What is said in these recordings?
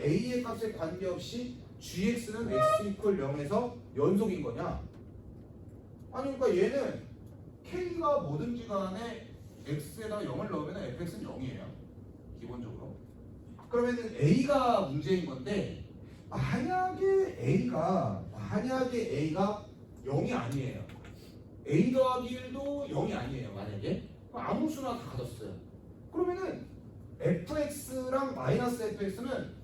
a의 값에 관계없이 gx는 x 이퀄 0에서 연속인 거냐? 아니 그러니까 얘는 k가 뭐든지 간에 x에다가 0을 넣으면 fx는 0이에요. 기본적으로. 그러면은 a가 문제인 건데 만약에 a가 0이 아니에요. a 더하기 1도 0이 아니에요. 만약에 아무 수나 다 가졌어요. 그러면은 fx랑 마이너스 fx는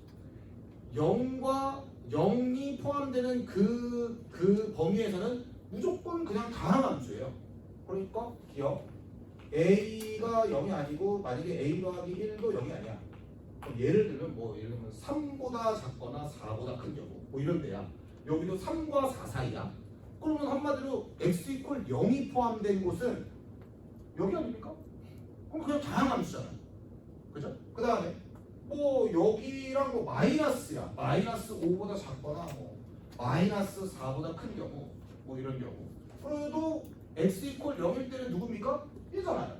0과 0이 포함되는 그 범위에서는 무조건 그냥 다항 함수예요. 그러니까 기억 a가 0이 아니고 만약에 a 더하기 1도 0이 아니야. 그럼 예를 들면 예를 들면 3보다 작거나 4보다 큰 경우 이런 데야. 여기도 3과 4 사이야. 그러면 한마디로 x 이퀄 0이 포함된 곳은 여기 아닙니까? 그럼 그냥 다항 함수잖아요. 그죠? 그 다음에 여기랑 마이너스야. 마이너스 5보다 작거나 마이너스 4보다 큰 경우 이런 경우. 그래도 x 이퀄 0일 때는 누굽니까? 1잖아요.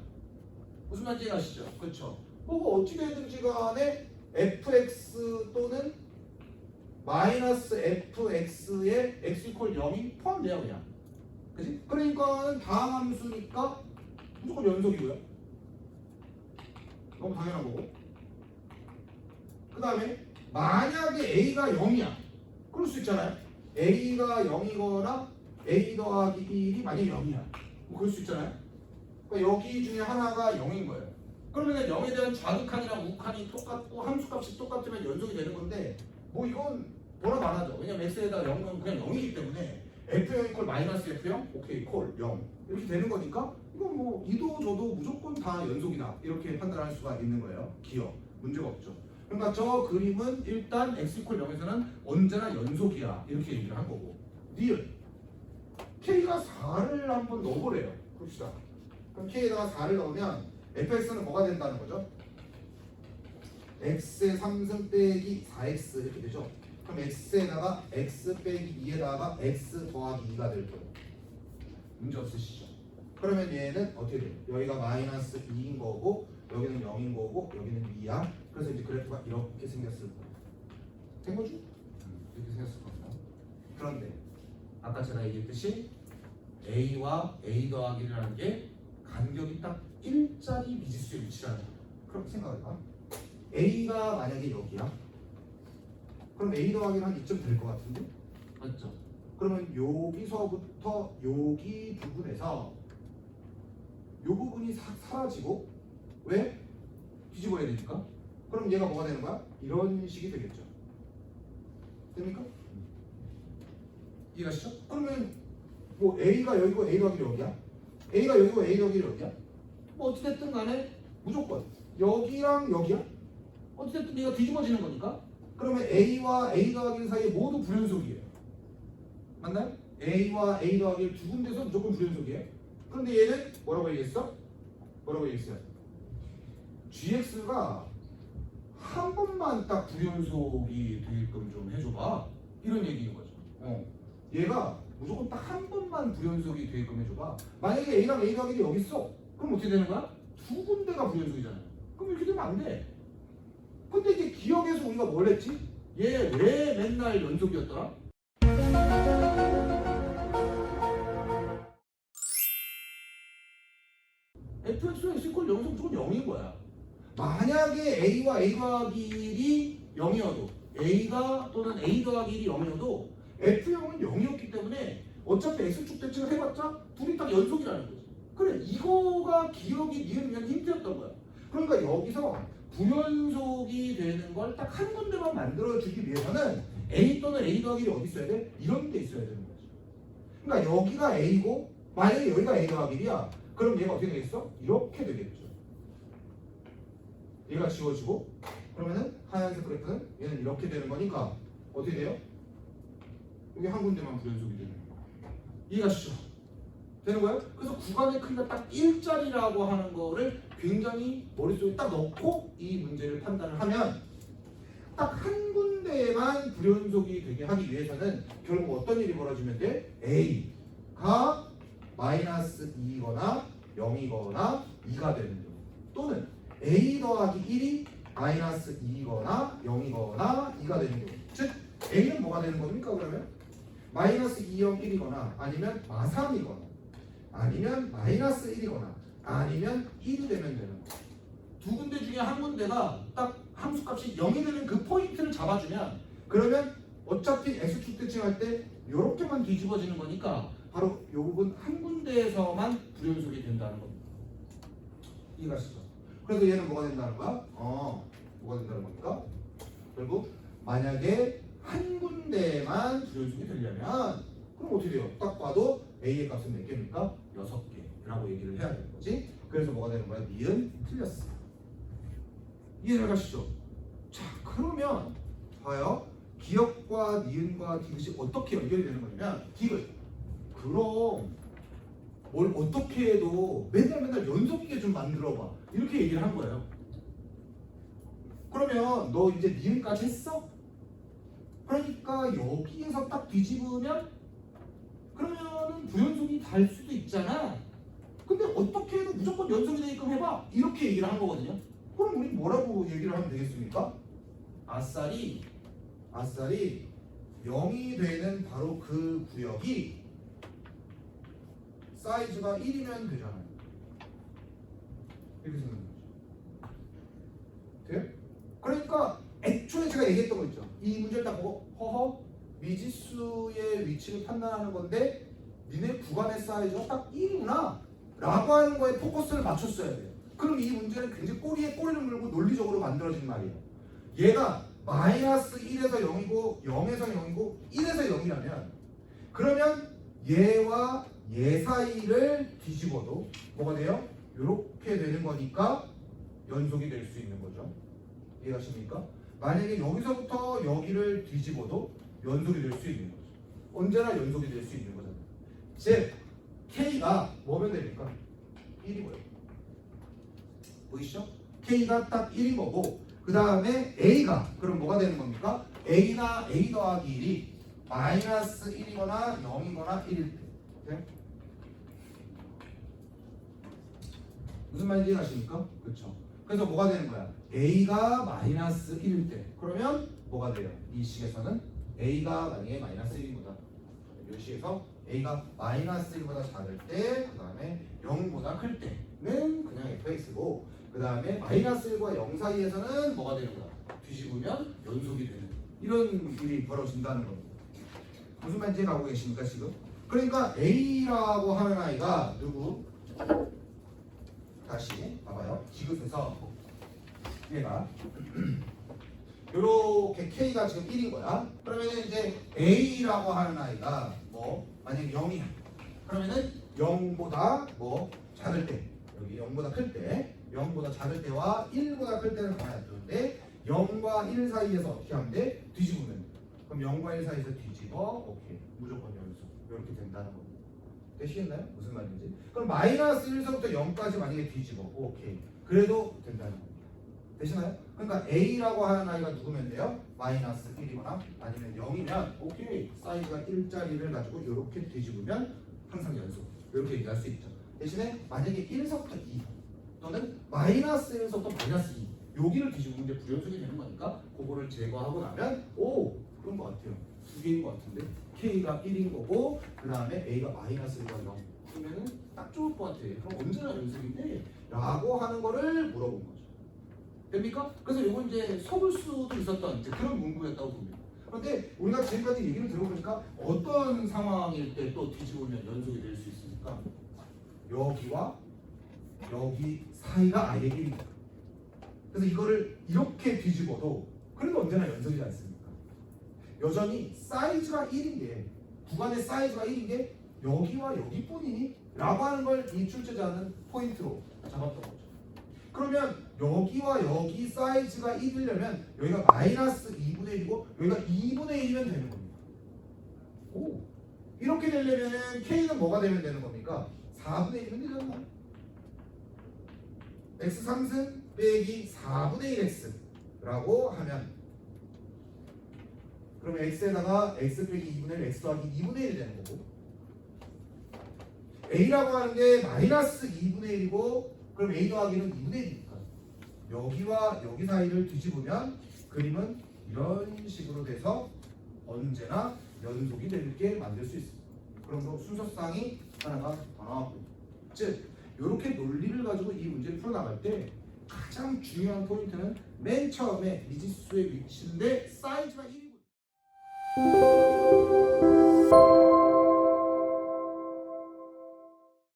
무슨 말인지 아시죠? 그렇죠? 어떻게 되든지 간에 fx 또는 마이너스 fx에 x 이퀄 0이 포함돼요 그냥. 그치? 그러니까 다항 함수니까 무조건 연속이고요. 너무 당연한 거고. 그 다음에 만약에 a가 0이야. 그럴 수 있잖아요. a가 0이거나 a 더하기 1이 만약에 0이야. 그럴 수 있잖아요. 그러니까 여기 중에 하나가 0인 거예요. 그러면 0에 대한 좌극한이랑 우극한이 똑같고 함수값이 똑같으면 연속이 되는 건데 이건 뭐라 말하죠. 왜냐면 x에다 0은 그냥 0이기 때문에 f0 이퀄 마이너스 f0 오케이 콜 0 이렇게 되는 거니까 이건 이도 저도 무조건 다 연속이다 이렇게 판단할 수가 있는 거예요. 기억 문제가 없죠. 그러니까 저 그림은 일단 x 이퀄 0에서는 언제나 연속이야 이렇게 얘기를 한 거고 니은 k가 4를 한번 넣어보래요. 봅시다. 그럼 k에다가 4를 넣으면 fx는 뭐가 된다는 거죠? x의 3승 빼기 4x 이렇게 되죠. 그럼 x에다가 x 빼기 2에다가 x 더하기 2가 될 거예요. 문제 없으시죠? 그러면 얘는 어떻게 돼요? 여기가 마이너스 2인 거고 여기는 0인 거고 여기는 2야. 그래서 이제 그래프가 이렇게 생겼을 거예요. 된 거죠? 이렇게 생겼을 겁니다. 그런데 아까 제가 얘기했듯이 a와 a 더하기 1이라는 게 간격이 딱 1짜리 미지수에 위치하는 거예요. 그렇게 생각해봐. a가 만약에 여기야. 그럼 a 더하기는 한 이쯤 될 것 같은데? 맞죠? 그러면 여기서부터 여기 부분에서 이 부분이 사라지고 왜? 뒤집어야 되니까. 그럼 얘가 뭐가 되는 거야? 이런 식이 되겠죠. 됩니까? 이해가시죠? 그러면 a가 여기고 a 더하기 여기야? a가 여기고 a 더하기 여기야? 어찌됐든 간에 무조건 여기랑 여기야? 어찌됐든 얘가 뒤집어지는 거니까 그러면 a와 a 더하기 1 사이에 모두 불연속이에요. 맞나요? a와 a 더하기 1 두 군데서 무조건 불연속이에요. 그런데 얘는 뭐라고 얘기했어? 뭐라고 얘기했어요? gx가 한 번만 딱 불연속이 되게끔 좀 해줘봐 이런 얘기인 거죠. 얘가 무조건 딱 한 번만 불연속이 되게끔 해줘봐. 만약에 a랑 a 더하기 1이 여기 있어. 그럼 어떻게 되는 거야? 두 군데가 불연속이잖아요. 그럼 이렇게 되면 안 돼. 근데 이제 기억에서 우리가 뭘 했지? 얘 왜 맨날 연속이었더라? fx와 x 이퀄 0에서 무조건 0인 거야. 만약에 a와 a 더하기 1이 0이어도 a가 또는 a 더하기 1이 0이어도 f0은 0이었기 때문에 어차피 x축 대칭을 해봤자 둘이 딱 연속이라는 거지. 그래 이거가 기억이 니은 힌트였던 거야. 그러니까 여기서 불연속이 되는 걸 딱 한 군데만 만들어주기 위해서는 a 또는 a 더하기 1이 어디 있어야 돼? 이런 데 있어야 되는 거지. 그러니까 여기가 a고 만약에 여기가 a 더하기 1이야. 그럼 얘가 어떻게 되겠어? 이렇게 되겠죠. 얘가 지워지고 그러면은 하얀색 그래프는 얘는 이렇게 되는 거니까 어떻게 돼요? 여기 한 군데만 불연속이 되는 거예요. 이해가시죠? 되는 거예요? 그래서 구간의 크기가 딱 1짜리라고 하는 거를 굉장히 머릿속에 딱 넣고 이 문제를 판단을 하면 딱 한 군데에만 불연속이 되게 하기 위해서는 결국 어떤 일이 벌어지면 돼? a가 마이너스 2거나 0이거나 2가 되는 경우 또는 a 더하기 1이 마이너스 2거나 0이거나 2가 되는 거예요. 즉 A는 뭐가 되는 겁니까 그러면? 마이너스 2, 0, 1이거나 아니면 마3이거나 아니면 마이너스 1이거나 아니면 1이 되면 되는 거예요. 두 군데 중에 한 군데가 딱 함수값이 0이 되는 그 포인트를 잡아주면 그러면 어차피 x축 대칭할 때 이렇게만 뒤집어지는 거니까 바로 이 부분 한 군데에서만 불연속이 된다는 겁니다. 이해가시죠? 그래서 얘는 뭐가 된다는 거야? 뭐가 된다는 겁니까? 결국 만약에 한 군데만 불연속이 되려면 그럼 어떻게 돼요? 딱 봐도 A의 값은 몇 개입니까? 6개라고 얘기를 해야 되는 거지. 그래서 뭐가 되는 거야? 니은 틀렸어. 이해를 가시죠? 자 그러면 봐요. 기역과 니은과 디귿이 어떻게 연결이 되는 거냐면 디귿 그럼 뭘 어떻게 해도 맨날 연속이게 좀 만들어봐 이렇게 얘기를 한 거예요. 그러면 너 이제 니은까지 했어? 그러니까 여기에서 딱 뒤집으면 그러면은 부연속이 달 수도 있잖아. 근데 어떻게 해도 무조건 연속이 되게끔 해봐 이렇게 얘기를 한 거거든요. 그럼 우리 뭐라고 얘기를 하면 되겠습니까? 아싸리 0이 되는 바로 그 구역이 사이즈가 1이면 되잖아요. 이렇게 생각하는 거죠. 돼요? 그러니까 애초에 제가 얘기했던 거 있죠. 이 문제를 딱 보고 허허 미지수의 위치를 판단하는 건데 니네 구간의 사이즈가 딱 1이구나 라고 하는 거에 포커스를 맞췄어야 돼요. 그럼 이 문제는 굉장히 꼬리에 꼬리를 물고 논리적으로 만들어진 말이에요. 얘가 마이너스 1에서 0이고 0에서 0이고 1에서 0이라면 그러면 얘와 얘 사이를 뒤집어도 뭐가 돼요? 이렇게 되는 거니까 연속이 될 수 있는 거죠. 이해하십니까? 만약에 여기서부터 여기를 뒤집어도 연속이 될 수 있는 거죠. 언제나 연속이 될 수 있는 거잖아요. 즉 K가 뭐면 됩니까? 1이고요. 보이시죠? K가 딱 1인 거고 그 다음에 A가 그럼 뭐가 되는 겁니까? A나 A 더하기 1이 마이너스 1이거나 0이거나 1일 때 네? 무슨 말인지 아십니까? 그렇죠. 그래서 뭐가 되는 거야? A가 마이너스 1일 때 그러면 뭐가 돼요? 이 식에서는 A가 만약에 마이너스 1이보다 이 식에서 A가 마이너스 1보다 작을 때 그 다음에 0보다 클 때는 그냥 fx고 그 다음에 마이너스 1과 0 사이에서는 뭐가 되는 거야? 뒤집으면 연속이 되는 이런 일이 벌어진다는 겁니다. 무슨 말인지 가고 계십니까 지금? 그러니까 A라고 하는 아이가 누구? 다시 봐봐요. 디귿에서 얘가 요렇게 K가 지금 1인 거야. 그러면 이제 A라고 하는 아이가 뭐 만약에 0이야. 그러면은 0보다 뭐 작을 때 여기 0보다 클 때 0보다 작을 때와 1보다 클 때는 가만히 놔두는데 0과 1 사이에서 어떻게 하면 돼? 뒤집으면 그럼 0과 1 사이에서 뒤집어 오케이 무조건 연속 이렇게 된다는 겁니다. 되시겠나요? 무슨 말인지? 그럼 마이너스 1서부터 0까지 만약에 뒤집어 오케이 그래도 된다는 겁니다. 되시나요? 그러니까 A라고 하는 아이가 누구면 돼요? 마이너스 1이거나 아니면 0이면 오케이 사이즈가 1짜리를 가지고 이렇게 뒤집으면 항상 연속 이렇게 얘기할 수 있죠. 대신에 만약에 1서부터 2 또는 마이너스 1서부터 마이너스 2 여기를 뒤집으면 이제 불연속이 되는 거니까 그거를 제거하고 나면 오 그런 것 같아요. 두 개인 것 같은데 K가 1인 거고 그 다음에 A가 마이너스 1과 0 그러면은 딱 좋을 것 같아. 그럼 언제나 연속인데 라고 하는 거를 물어본 거죠. 됩니까? 그래서 이건 이제 속을 수도 있었던 이제 그런 문구였다고 봅니다. 그런데 우리가 지금까지 얘기를 들어보니까 어떤 상황일 때 또 뒤집으면 연속이 될 수 있습니까? 여기와 여기 사이가 아예 1입니다. 그래서 이거를 이렇게 뒤집어도 그래도 언제나 연속이지 않습니까? 여전히 사이즈가 1인 게 구간의 사이즈가 1인 게 여기와 여기뿐이니? 라고 하는 걸 이 출제자는 포인트로 잡았던 거죠. 그러면 여기와 여기 사이즈가 1이려면 여기가 마이너스 2분의 1이고 여기가 2분의 1이면 되는 겁니다. 오, 이렇게 되려면 K는 뭐가 되면 되는 겁니까? 4분의 1이면 되잖아요. x 상승 빼기 4분의 1x 라고 하면 그러면 x에다가 x 빼기 2분의 1 x 더하기 2분의 1이 되는 거고 a라고 하는 게 마이너스 2분의 1이고 그럼 a 더하기는 2분의 1이니까 여기와 여기 사이를 뒤집으면 그림은 이런 식으로 돼서 언제나 연속이 되게 만들 수 있습니다. 그럼 또 순서상이 하나가 더 나왔고, 즉 이렇게 논리를 가지고 이 문제를 풀어나갈 때 가장 중요한 포인트는 맨 처음에 미지수의 위치인데 사이즈가 1